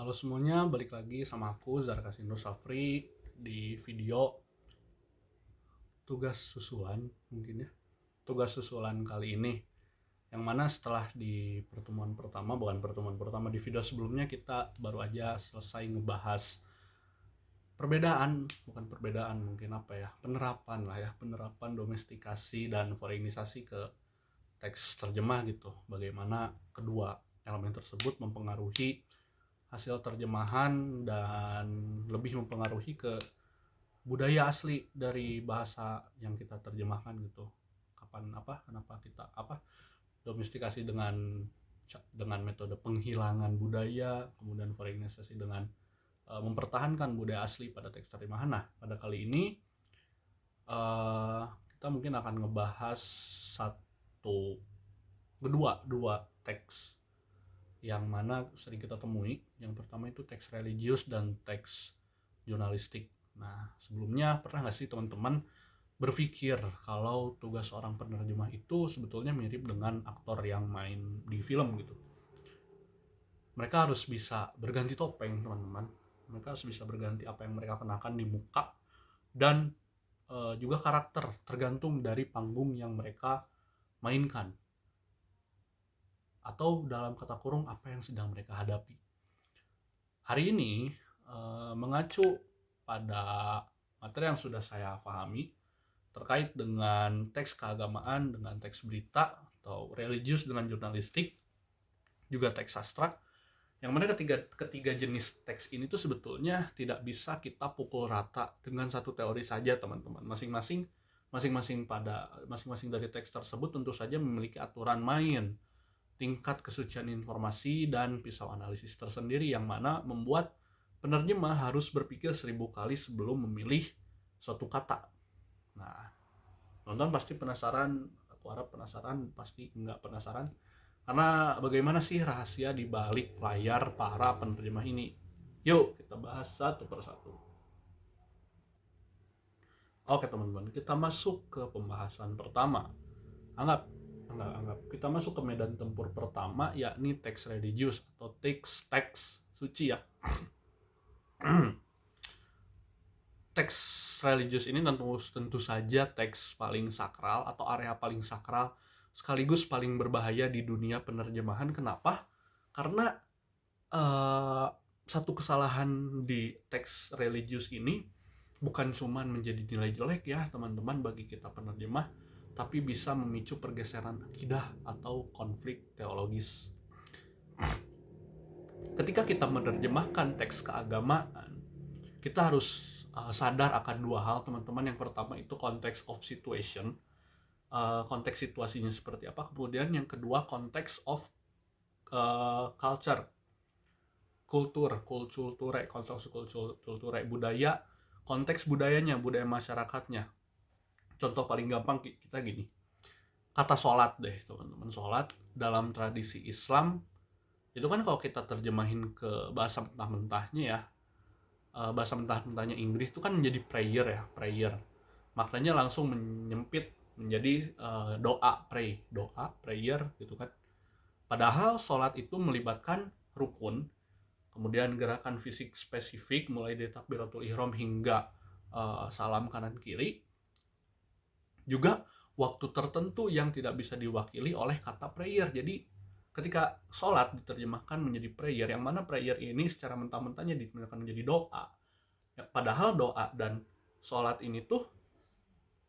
Halo semuanya, balik lagi sama aku Zarkasindo Safri di video tugas susulan mungkin ya. Tugas susulan kali ini yang mana setelah di pertemuan pertama, bukan pertemuan pertama, di video sebelumnya kita baru aja selesai ngebahas bukan perbedaan mungkin penerapan lah ya, penerapan domestikasi dan foreignisasi ke teks terjemah gitu. Bagaimana kedua elemen tersebut mempengaruhi hasil terjemahan dan lebih mempengaruhi ke budaya asli dari bahasa yang kita terjemahkan gitu. Kenapa kita domestikasi dengan metode penghilangan budaya, kemudian foreignisasi dengan mempertahankan budaya asli pada teks terjemahan. Nah, pada kali ini kita mungkin akan ngebahas dua teks yang mana sering kita temui. Yang pertama itu teks religius dan teks jurnalistik. Nah, sebelumnya pernah nggak sih teman-teman berpikir kalau tugas seorang penerjemah itu sebetulnya mirip dengan aktor yang main di film gitu? Mereka harus bisa berganti topeng, teman-teman. Mereka harus bisa berganti apa yang mereka kenakan di muka dan juga karakter, tergantung dari panggung yang mereka mainkan, atau dalam kata kurung apa yang sedang mereka hadapi. Hari ini mengacu pada materi yang sudah saya pahami terkait dengan teks keagamaan dengan teks berita, atau religius dengan jurnalistik, juga teks sastra, yang mana ketiga jenis teks ini tuh sebetulnya tidak bisa kita pukul rata dengan satu teori saja, teman-teman. Masing-masing dari teks tersebut tentu saja memiliki aturan main, tingkat kesucian informasi, dan pisau analisis tersendiri yang mana membuat penerjemah harus berpikir 1000 kali sebelum memilih suatu kata. Nah, nonton pasti penasaran, aku harap penasaran, pasti nggak penasaran, karena bagaimana sih rahasia di balik layar para penerjemah ini. Yuk kita bahas satu persatu. Oke teman-teman, kita masuk ke pembahasan pertama. Anggap kita masuk ke medan tempur pertama, yakni teks religius atau teks suci ya. Teks religius ini tentu saja teks paling sakral atau area paling sakral sekaligus paling berbahaya di dunia penerjemahan. Kenapa? Karena satu kesalahan di teks religius ini bukan cuma menjadi nilai jelek ya teman-teman bagi kita penerjemah, tapi bisa memicu pergeseran akidah atau konflik teologis. Ketika kita menerjemahkan teks keagamaan, kita harus sadar akan dua hal, teman-teman. Yang pertama itu konteks of situation, konteks situasinya seperti apa. Kemudian yang kedua konteks of culture, budaya, konteks budayanya, budaya masyarakatnya. Contoh paling gampang kita gini, kata sholat deh teman-teman. Sholat dalam tradisi Islam itu kan kalau kita terjemahin ke bahasa mentah-mentahnya ya, bahasa mentah-mentahnya Inggris itu kan menjadi prayer. Maknanya langsung menyempit menjadi doa, prayer gitu kan. Padahal sholat itu melibatkan rukun, kemudian gerakan fisik spesifik mulai dari takbiratul ihram hingga salam kanan kiri. Juga waktu tertentu yang tidak bisa diwakili oleh kata prayer. Jadi ketika sholat diterjemahkan menjadi prayer, yang mana prayer ini secara mentah-mentahnya digunakan menjadi doa ya, padahal doa dan sholat ini tuh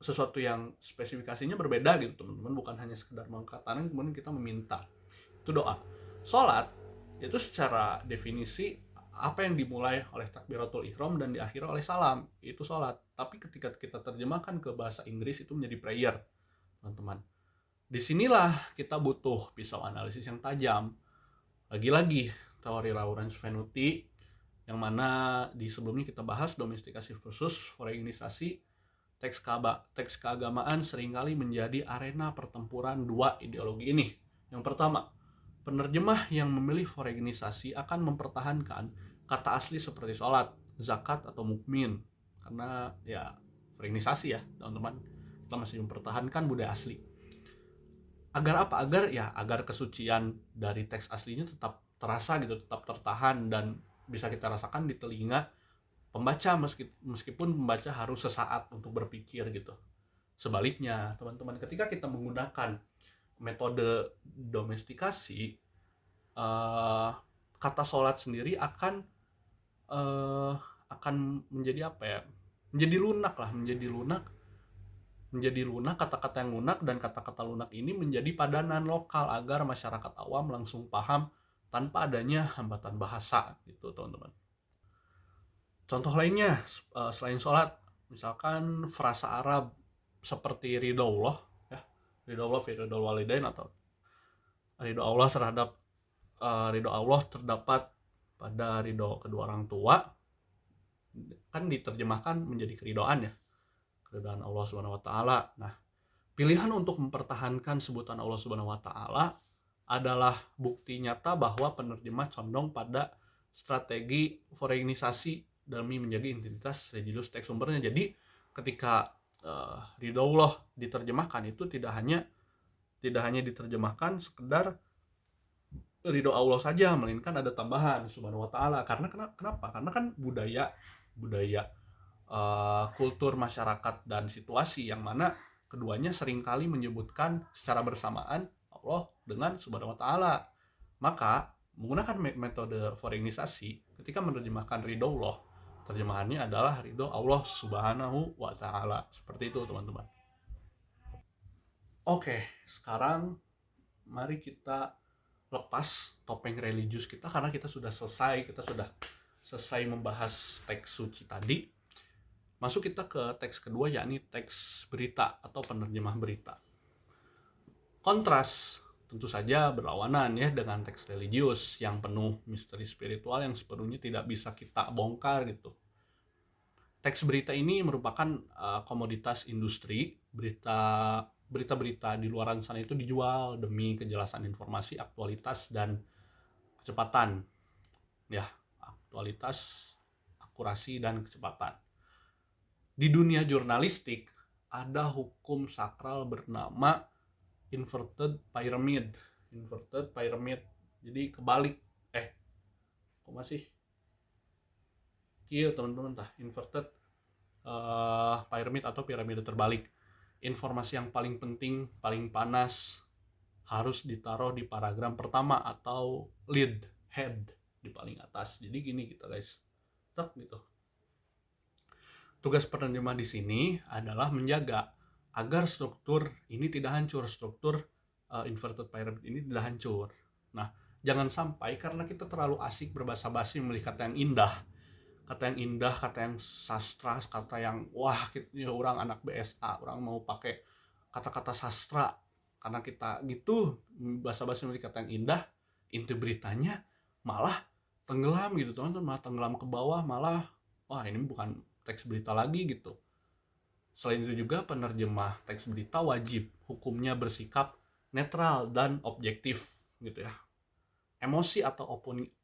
sesuatu yang spesifikasinya berbeda gitu teman-teman, bukan hanya sekedar mengatakan kemudian kita meminta, itu doa. Sholat itu secara definisi apa yang dimulai oleh takbiratul ihram dan diakhiri oleh salam, itu sholat. Tapi ketika kita terjemahkan ke bahasa Inggris itu menjadi prayer, teman-teman. Disinilah kita butuh pisau analisis yang tajam. Lagi-lagi teori Lawrence Venuti, yang mana di sebelumnya kita bahas domestikasi versus foreignisasi. Teks keagamaan seringkali menjadi arena pertempuran dua ideologi ini. Yang pertama, penerjemah yang memilih foreignisasi akan mempertahankan kata asli seperti sholat, zakat, atau mukmin. Karena ya foreignisasi ya teman-teman, kita masih mempertahankan budaya asli. Agar apa? Agar kesucian dari teks aslinya tetap terasa gitu, tetap tertahan dan bisa kita rasakan di telinga pembaca, meskipun pembaca harus sesaat untuk berpikir gitu. Sebaliknya, teman-teman, ketika kita menggunakan metode domestikasi, kata sholat sendiri akan menjadi apa ya? Menjadi lunak, kata-kata yang lunak, dan kata-kata lunak ini menjadi padanan lokal agar masyarakat awam langsung paham tanpa adanya hambatan bahasa gitu, teman-teman. Contoh lainnya, selain sholat, misalkan frasa Arab seperti ridho Allah, ya, ridho Allah fi ridho walidain, atau ridho Allah terdapat pada ridho kedua orang tua, kan diterjemahkan menjadi keridhaan ya, keridhaan Allah Subhanahu wa taala. Nah, pilihan untuk mempertahankan sebutan Allah Subhanahu wa taala adalah bukti nyata bahwa penerjemah condong pada strategi foreignisasi demi menjadi identitas religius teks sumbernya. Jadi ketika ridho Allah diterjemahkan, itu tidak hanya diterjemahkan sekedar ridho Allah saja, melainkan ada tambahan Subhanahu wa taala. Karena kenapa? Karena kan budaya kultur masyarakat dan situasi yang mana keduanya seringkali menyebutkan secara bersamaan Allah dengan Subhanahu wa taala. Maka menggunakan metode foreignisasi, ketika menerjemahkan ridho Allah, terjemahannya adalah ridho Allah Subhanahu wa taala. Seperti itu, teman-teman. Oke, sekarang mari kita lepas topeng religius kita, karena kita sudah selesai membahas teks suci tadi. Masuk kita ke teks kedua, yakni teks berita atau penerjemah berita. Kontras tentu saja berlawanan ya dengan teks religius yang penuh misteri spiritual yang sepenuhnya tidak bisa kita bongkar gitu. Teks berita ini merupakan komoditas industri. Berita-berita di luaran sana itu dijual demi kejelasan informasi, aktualitas, dan kecepatan. Ya, aktualitas, akurasi, dan kecepatan. Di dunia jurnalistik ada hukum sakral bernama inverted pyramid. Jadi kebalik. Kok masih? Iya, teman-teman, inverted pyramid atau piramida terbalik. Informasi yang paling penting, paling panas harus ditaruh di paragraf pertama atau head di paling atas. Jadi gini gitu, guys. Gitu. Tugas penerjemah di sini adalah menjaga agar struktur ini tidak hancur, struktur inverted pyramid ini tidak hancur. Nah, jangan sampai karena kita terlalu asik berbahasa basi memilih kata yang indah, kata yang sastra, kata yang wah, ya, orang anak BSA, orang mau pakai kata-kata sastra, karena kita gitu bahasa-basi memilih kata yang indah, inti beritanya malah tenggelam gitu, teman-teman, malah tenggelam ke bawah, malah wah, ini bukan teks berita lagi gitu. Selain itu juga penerjemah teks berita wajib hukumnya bersikap netral dan objektif gitu ya. Emosi atau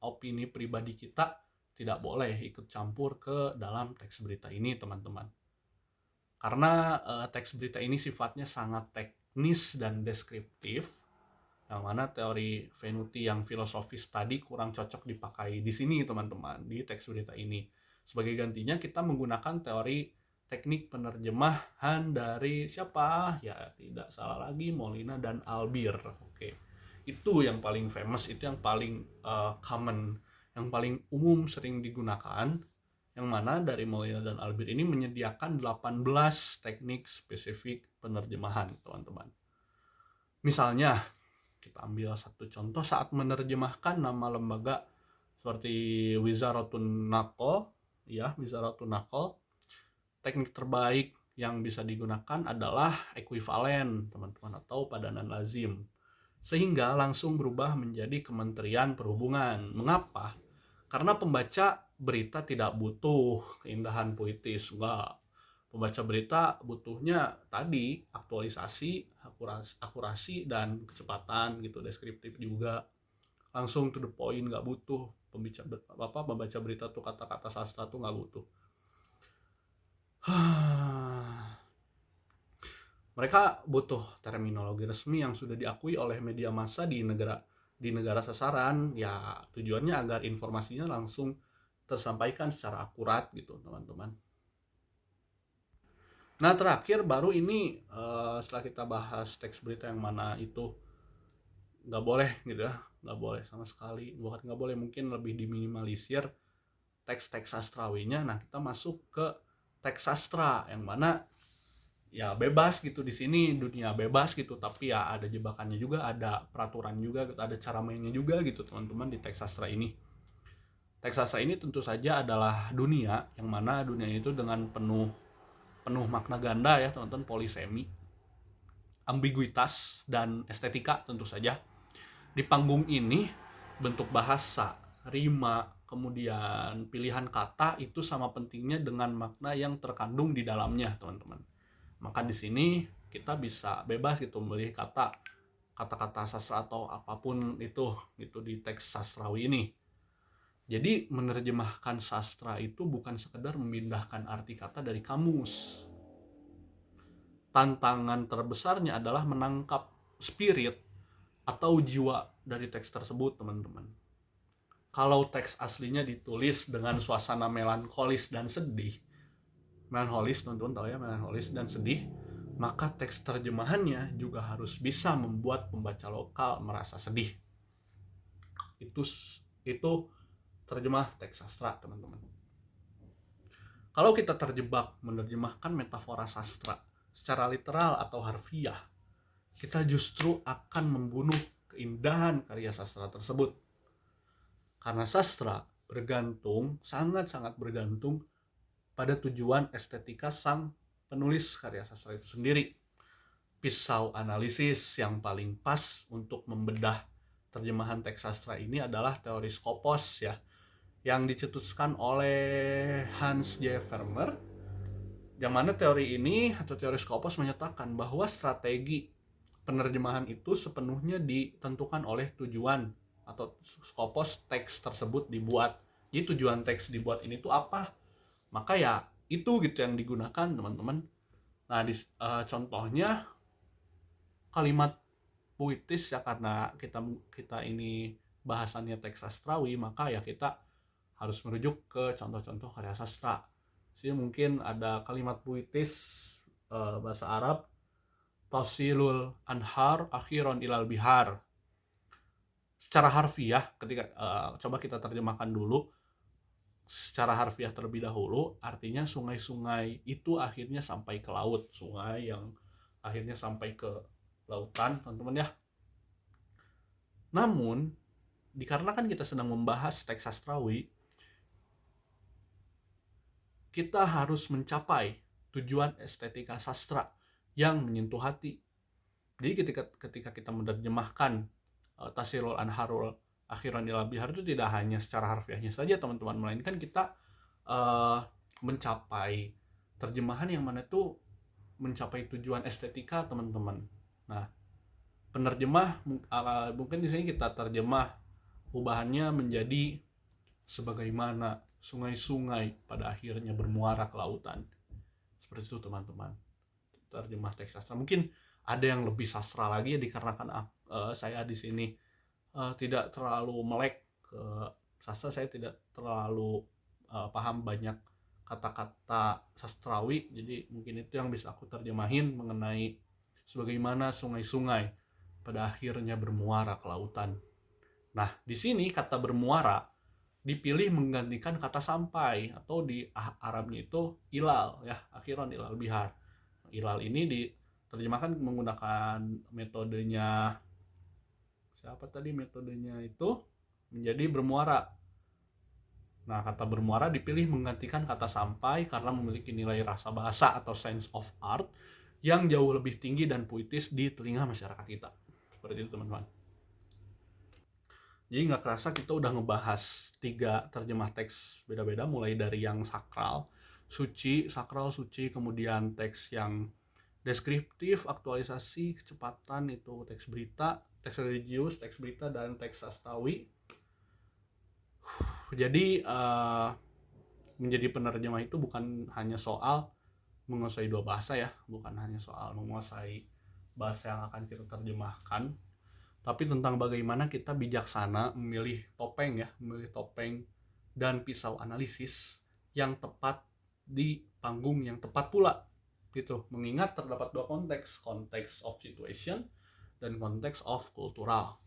opini pribadi kita tidak boleh ikut campur ke dalam teks berita ini, teman-teman. Karena teks berita ini sifatnya sangat teknis dan deskriptif, yang mana teori Venuti yang filosofis tadi kurang cocok dipakai di sini, teman-teman, di teks berita ini. Sebagai gantinya kita menggunakan teori teknik penerjemahan dari siapa? Ya tidak salah lagi, Molina dan Albir. Oke. Itu yang paling famous, itu yang paling common, yang paling umum sering digunakan, yang mana dari Molina dan Albir ini menyediakan 18 teknik spesifik penerjemahan, teman-teman. Misalnya, kita ambil satu contoh saat menerjemahkan nama lembaga seperti Wizaratun Naql, ya, Wizaratun Naql, teknik terbaik yang bisa digunakan adalah ekuivalen, teman-teman, atau padanan lazim, sehingga langsung berubah menjadi Kementerian Perhubungan. Mengapa? Karena pembaca berita tidak butuh keindahan puitis, enggak. Pembaca berita butuhnya tadi aktualisasi, akurasi, dan kecepatan gitu, deskriptif juga, langsung to the point, nggak butuh pembaca berita tuh kata-kata sastra tuh nggak butuh. Mereka butuh terminologi resmi yang sudah diakui oleh media massa di negara sasaran, ya tujuannya agar informasinya langsung tersampaikan secara akurat gitu teman-teman. Nah terakhir baru ini setelah kita bahas teks berita yang mana itu nggak boleh gitu ya, nggak boleh sama sekali, bukan nggak boleh, mungkin lebih diminimalisir teks-teks sastrawinya. Nah kita masuk ke teks sastra yang mana ya bebas gitu, di sini dunia bebas gitu, tapi ya ada jebakannya juga, ada peraturan juga, ada cara mainnya juga gitu teman-teman di teks sastra ini. Teks sastra ini tentu saja adalah dunia yang mana dunia itu dengan penuh makna ganda ya teman-teman, polisemi, ambiguitas dan estetika tentu saja. Di panggung ini bentuk bahasa, rima, kemudian pilihan kata itu sama pentingnya dengan makna yang terkandung di dalamnya teman-teman. Maka di sini kita bisa bebas gitu memilih kata-kata sastra atau apapun itu gitu di teks sastrawi ini. Jadi menerjemahkan sastra itu bukan sekedar memindahkan arti kata dari kamus. Tantangan terbesarnya adalah menangkap spirit atau jiwa dari teks tersebut teman-teman. Kalau teks aslinya ditulis dengan suasana melankolis dan sedih, melankolis teman-teman tahu ya, melankolis dan sedih, maka teks terjemahannya juga harus bisa membuat pembaca lokal merasa sedih. Itu terjemah teks sastra teman-teman. Kalau kita terjebak menerjemahkan metafora sastra secara literal atau harfiah, kita justru akan membunuh keindahan karya sastra tersebut. Karena sastra bergantung, sangat-sangat bergantung pada tujuan estetika sang penulis karya sastra itu sendiri. Pisau analisis yang paling pas untuk membedah terjemahan teks sastra ini adalah teori Skopos ya, yang dicetuskan oleh Hans J. Vermeer. Yang mana teori ini atau teori Skopos menyatakan bahwa strategi penerjemahan itu sepenuhnya ditentukan oleh tujuan atau Skopos teks tersebut dibuat. Jadi tujuan teks dibuat ini tuh apa? Maka ya itu gitu yang digunakan teman-teman. Nah contohnya kalimat puitis ya, karena kita ini bahasannya teks sastrawi, maka ya kita harus merujuk ke contoh-contoh karya sastra. Jadi mungkin ada kalimat puitis bahasa Arab, tasilul anhar akhiron ilal bihar. Secara harfiah ketika coba kita terjemahkan dulu secara harfiah terlebih dahulu, artinya sungai-sungai itu akhirnya sampai ke laut, sungai yang akhirnya sampai ke lautan teman-teman ya. Namun dikarenakan kita sedang membahas teks sastrawi, kita harus mencapai tujuan estetika sastra yang menyentuh hati. Jadi ketika kita menerjemahkan Tasirul Anharul Akhiran ilal bihar itu tidak hanya secara harfiahnya saja teman-teman, melainkan kita mencapai terjemahan yang mana itu mencapai tujuan estetika teman-teman. Nah, penerjemah mungkin di sini kita terjemah ubahannya menjadi sebagaimana sungai-sungai pada akhirnya bermuara ke lautan. Seperti itu teman-teman. Terjemah teks sastra. Mungkin ada yang lebih sastra lagi ya, dikarenakan saya di sini tidak terlalu melek ke sastra, saya tidak terlalu paham banyak kata-kata sastrawi, jadi mungkin itu yang bisa aku terjemahin mengenai sebagaimana sungai-sungai pada akhirnya bermuara ke lautan. Nah, di sini kata bermuara dipilih menggantikan kata sampai, atau di Arabnya itu ilal ya, akhiran ilal bihar. Ilal ini diterjemahkan menggunakan metodenya metodenya itu menjadi bermuara. Nah, kata bermuara dipilih menggantikan kata sampai karena memiliki nilai rasa bahasa atau sense of art yang jauh lebih tinggi dan puitis di telinga masyarakat kita. Seperti itu teman-teman. Jadi nggak kerasa kita udah ngebahas 3 terjemah teks beda-beda, mulai dari yang sakral, suci, kemudian teks yang deskriptif, aktualisasi, kecepatan, itu teks berita, teks religius, teks berita, dan teks sastrawi. Jadi menjadi penerjemah itu bukan hanya soal menguasai 2 bahasa ya, bukan hanya soal menguasai bahasa yang akan kita terjemahkan, tapi tentang bagaimana kita bijaksana memilih topeng dan pisau analisis yang tepat di panggung yang tepat pula gitu. Mengingat terdapat dua konteks, konteks of situation dan konteks of kultural.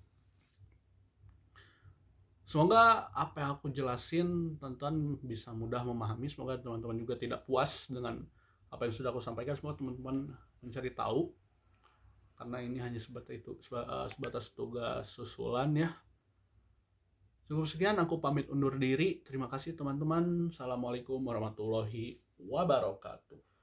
Semoga apa yang aku jelasin teman-teman bisa mudah memahami. Semoga teman-teman juga tidak puas dengan apa yang sudah aku sampaikan. Semoga teman-teman mencari tahu, karena ini hanya sebatas tugas susulan ya. Cukup sekian, aku pamit undur diri. Terima kasih teman-teman. Assalamualaikum warahmatullahi wabarakatuh.